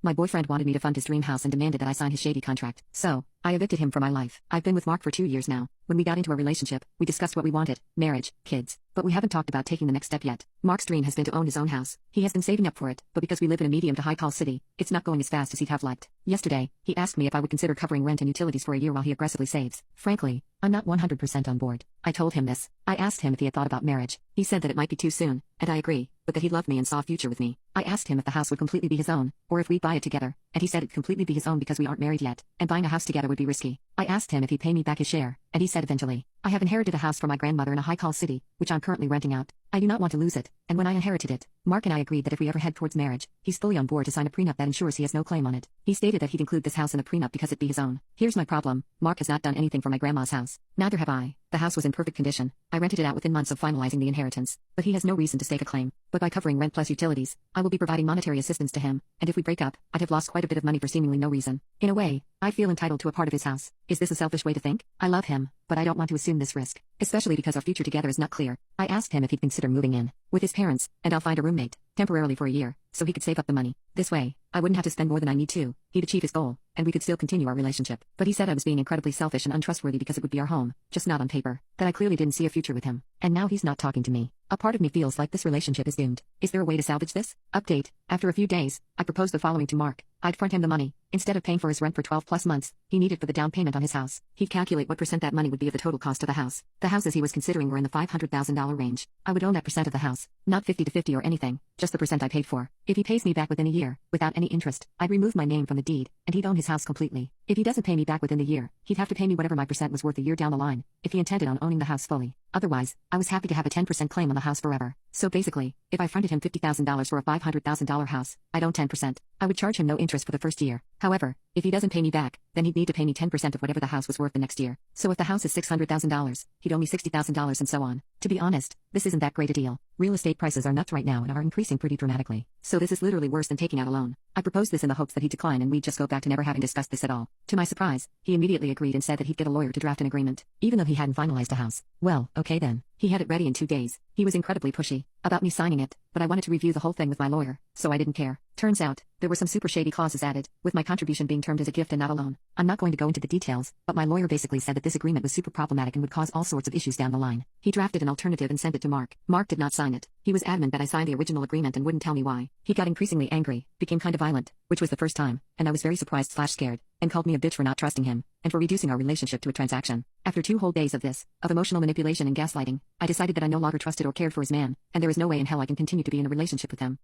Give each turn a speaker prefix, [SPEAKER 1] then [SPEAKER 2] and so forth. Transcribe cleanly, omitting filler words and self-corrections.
[SPEAKER 1] My boyfriend wanted me to fund his dream house and demanded that I sign his shady contract. So, I evicted him from my life. I've been with Mark for 2 years now. When we got into a relationship, we discussed what we wanted: marriage, kids. But we haven't talked about taking the next step yet. Mark's dream has been to own his own house. He has been saving up for it, but because we live in a medium to high-cost city, it's not going as fast as he'd have liked. Yesterday, he asked me if I would consider covering rent and utilities for a year while he aggressively saves. Frankly, I'm not 100% on board. I told him this. I asked him if he had thought about marriage. He said that it might be too soon, and I agree, but that he loved me and saw a future with me. I asked him if the house would completely be his own, or if we'd buy it together, and he said it'd completely be his own because we aren't married yet, and buying a house together would be risky. I asked him if he'd pay me back his share, and he said eventually. I have inherited a house from my grandmother in a high-cost city, which I'm currently renting out. I do not want to lose it, and when I inherited it, Mark and I agreed that if we ever head towards marriage, he's fully on board to sign a prenup that ensures he has no claim on it. He stated that he'd include this house in the prenup because it'd be his own. Here's my problem: Mark has not done anything for my grandma's house. Neither have I. The house was in perfect condition. I rented it out within months of finalizing the inheritance, but he has no reason to stake a claim. But by covering rent plus utilities, I will be providing monetary assistance to him, and if we break up, I'd have lost quite a bit of money for seemingly no reason. In a way, I feel entitled to a part of his house. Is this a selfish way to think? I love him, but I don't want to assume this risk, especially because our future together is not clear. I asked him if he'd consider moving in with his parents, and I'll find a roommate, temporarily for a year, so he could save up the money. This way, I wouldn't have to spend more than I need to. He'd achieve his goal, and we could still continue our relationship. But he said I was being incredibly selfish and untrustworthy because it would be our home, just not on paper, that I clearly didn't see a future with him. And now he's not talking to me. A part of me feels like this relationship is doomed. Is there a way to salvage this? Update: after a few days, I proposed the following to Mark. I'd front him the money. Instead of paying for his rent for 12+ months, he needed for the down payment on his house. He'd calculate what percent that money would be of the total cost of the house. The houses he was considering were in the $500,000 range. I would own that percent of the house, not 50-50 or anything, just the percent I paid for. If he pays me back within a year, without any interest, I'd remove my name from the deed, and he'd own his house completely. If he doesn't pay me back within the year, he'd have to pay me whatever my percent was worth a year down the line, if he intended on owning the house fully. Otherwise, I was happy to have a 10% claim on the house forever. So basically, if I fronted him $50,000 for a $500,000 house, I'd own 10%. I would charge him no interest for the first year. However, if he doesn't pay me back, then he'd need to pay me 10% of whatever the house was worth the next year. So if the house is $600,000, he'd owe me $60,000 and so on. To be honest, this isn't that great a deal. Real estate prices are nuts right now and are increasing pretty dramatically. So this is literally worse than taking out a loan. I proposed this in the hopes that he'd decline and we'd just go back to never having discussed this at all. To my surprise, he immediately agreed and said that he'd get a lawyer to draft an agreement, even though he hadn't finalized a house. Well, okay then. He had it ready in 2 days. He was incredibly pushy about me signing it, but I wanted to review the whole thing with my lawyer, so I didn't care. Turns out, there were some super shady clauses added, with my contribution being termed as a gift and not a loan. I'm not going to go into the details, but my lawyer basically said that this agreement was super problematic and would cause all sorts of issues down the line. He drafted an alternative and sent it to Mark. Mark did not sign it. He was adamant that I signed the original agreement and wouldn't tell me why. He got increasingly angry, became kind of violent, which was the first time, and I was very surprised/scared, and called me a bitch for not trusting him, and for reducing our relationship to a transaction. After 2 whole days of this, of emotional manipulation and gaslighting, I decided that I no longer trusted or cared for his man, and there is no way in hell I can continue to be in a relationship with him.